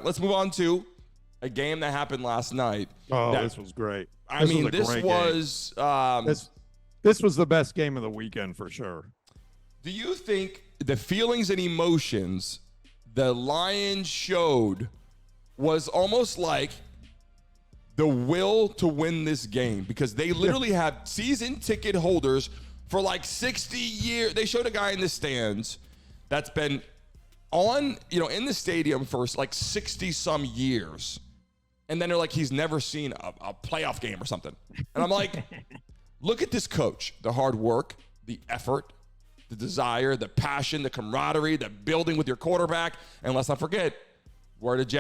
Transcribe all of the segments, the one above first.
let's move on to a game that happened last night. Oh, this was great. This was the best game of the weekend for sure. Do you think the feelings and emotions the Lions showed was almost like the will to win this game? Because they literally have season ticket holders for like 60 years. They showed a guy in the stands that's been in the stadium for like 60 some years. And then they're like, he's never seen a playoff game or something. And I'm like, look at this coach, the hard work, the effort, the desire, the passion, the camaraderie, the building with your quarterback. And let's not forget, where did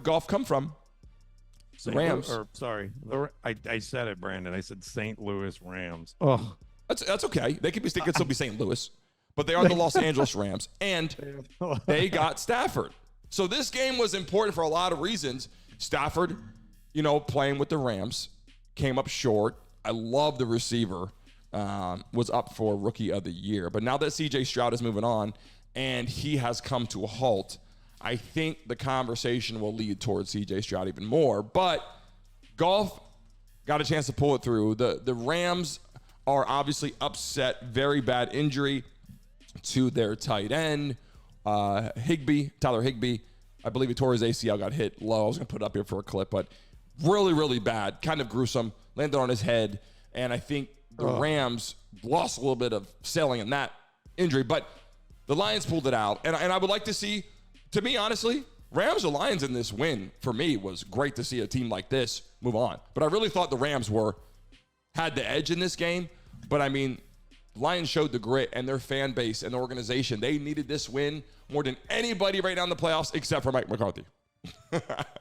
Goff come from? The Rams. I said it, Brandon. I said St. Louis Rams. Oh, that's okay. They could still be St. Louis, but they are the Los Angeles Rams, and they got Stafford. So this game was important for a lot of reasons. Stafford, playing with the Rams, came up short. I love the receiver. Was up for Rookie of the Year. But now that C.J. Stroud is moving on and he has come to a halt, I think the conversation will lead towards C.J. Stroud even more. But Goff got a chance to pull it through. The Rams are obviously upset. Very bad injury to their tight end, Tyler Higbee. I believe he tore his ACL, got hit low. I was going to put it up here for a clip, but really, really bad. Kind of gruesome. Landed on his head. And I think the Rams lost a little bit of sailing in that injury, but the Lions pulled it out. And I would like to see, to me, honestly, Rams or Lions in this win, for me, was great to see a team like this move on. But I really thought the Rams had the edge in this game. But, I mean, Lions showed the grit, and their fan base and the organization, they needed this win more than anybody right now in the playoffs except for Mike McCarthy.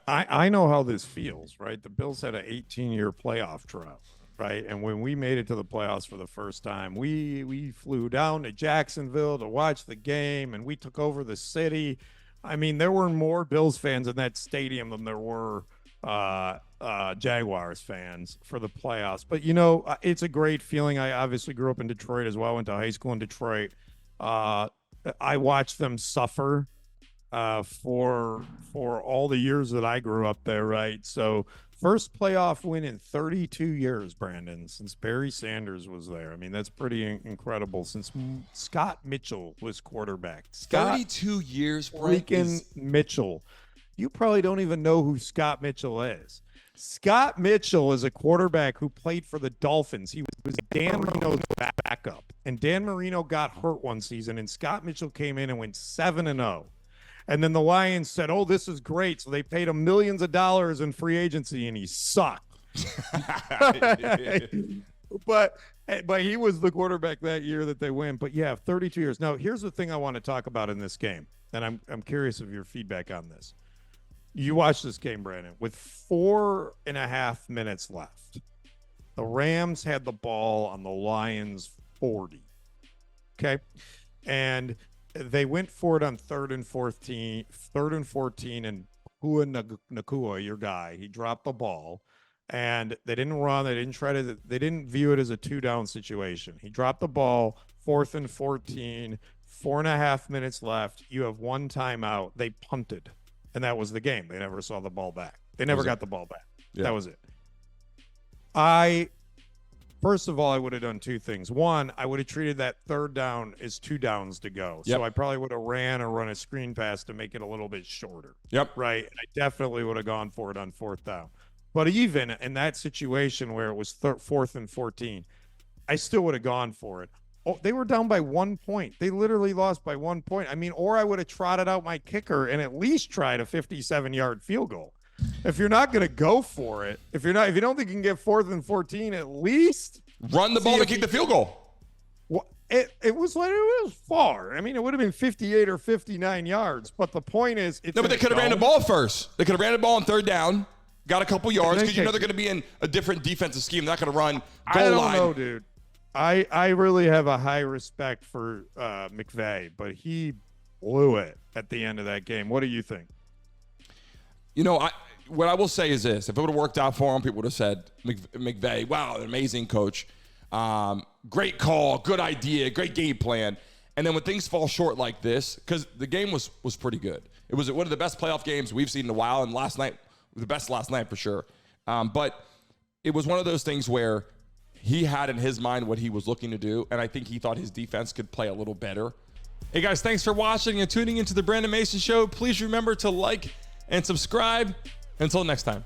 I know how this feels, right? The Bills had an 18-year playoff drought. Right. And when we made it to the playoffs for the first time, we flew down to Jacksonville to watch the game, and we took over the city. I mean, there were more Bills fans in that stadium than there were Jaguars fans for the playoffs. But, it's a great feeling. I obviously grew up in Detroit as well. Went to high school in Detroit. I watched them suffer for all the years that I grew up there. Right. So, first playoff win in 32 years, Brandon, since Barry Sanders was there. I mean, that's pretty incredible. Since Scott Mitchell was quarterback. 32 years, freaking Mitchell. You probably don't even know who Scott Mitchell is. Scott Mitchell is a quarterback who played for the Dolphins. He was Dan Marino's backup. And Dan Marino got hurt one season, and Scott Mitchell came in and went 7-0. And then the Lions said, oh, this is great. So they paid him millions of dollars in free agency, and he sucked. But he was the quarterback that year that they win. But, yeah, 32 years. Now, here's the thing I want to talk about in this game, and I'm curious of your feedback on this. You watched this game, Brandon, with 4.5 minutes left. The Rams had the ball on the Lions' 40. Okay? And they went for it on 3rd and 14, and Pua Nakua, your guy, he dropped the ball, and they didn't run. They didn't view it as a 2-down situation. He dropped the ball, 4th and 14, 4.5 minutes left. You have one timeout. They punted, and that was the game. They never saw the ball back. They never got the ball back. Yeah. That was it. First of all, I would have done two things. One, I would have treated that 3rd down as 2 downs to go. Yep. So I probably would have ran or run a screen pass to make it a little bit shorter. Yep. Right. And I definitely would have gone for it on 4th down. But even in that situation where it was 4th and 14, I still would have gone for it. Oh, they were down by 1 point. They literally lost by 1 point. I mean, or I would have trotted out my kicker and at least tried a 57-yard field goal. If you're not going to go for it, if you don't think you can get 4th and 14, at least run the ball to kick the field goal. Well, it was far. I mean, it would have been 58 or 59 yards. But the point is, but they could have ran the ball first. They could have ran the ball on 3rd down, got a couple yards because they're going to be in a different defensive scheme. They're not going to run goal line. I don't know, dude. I really have a high respect for McVay, but he blew it at the end of that game. What do you think? What I will say is this. If it would have worked out for him, people would have said, McVay, wow, an amazing coach. Great call, good idea, great game plan. And then when things fall short like this, because the game was pretty good. It was one of the best playoff games we've seen in a while, and last night, the best last night for sure. But it was one of those things where he had in his mind what he was looking to do, and I think he thought his defense could play a little better. Hey guys, thanks for watching and tuning into the Brandon Mason Show. Please remember to like and subscribe. Until next time.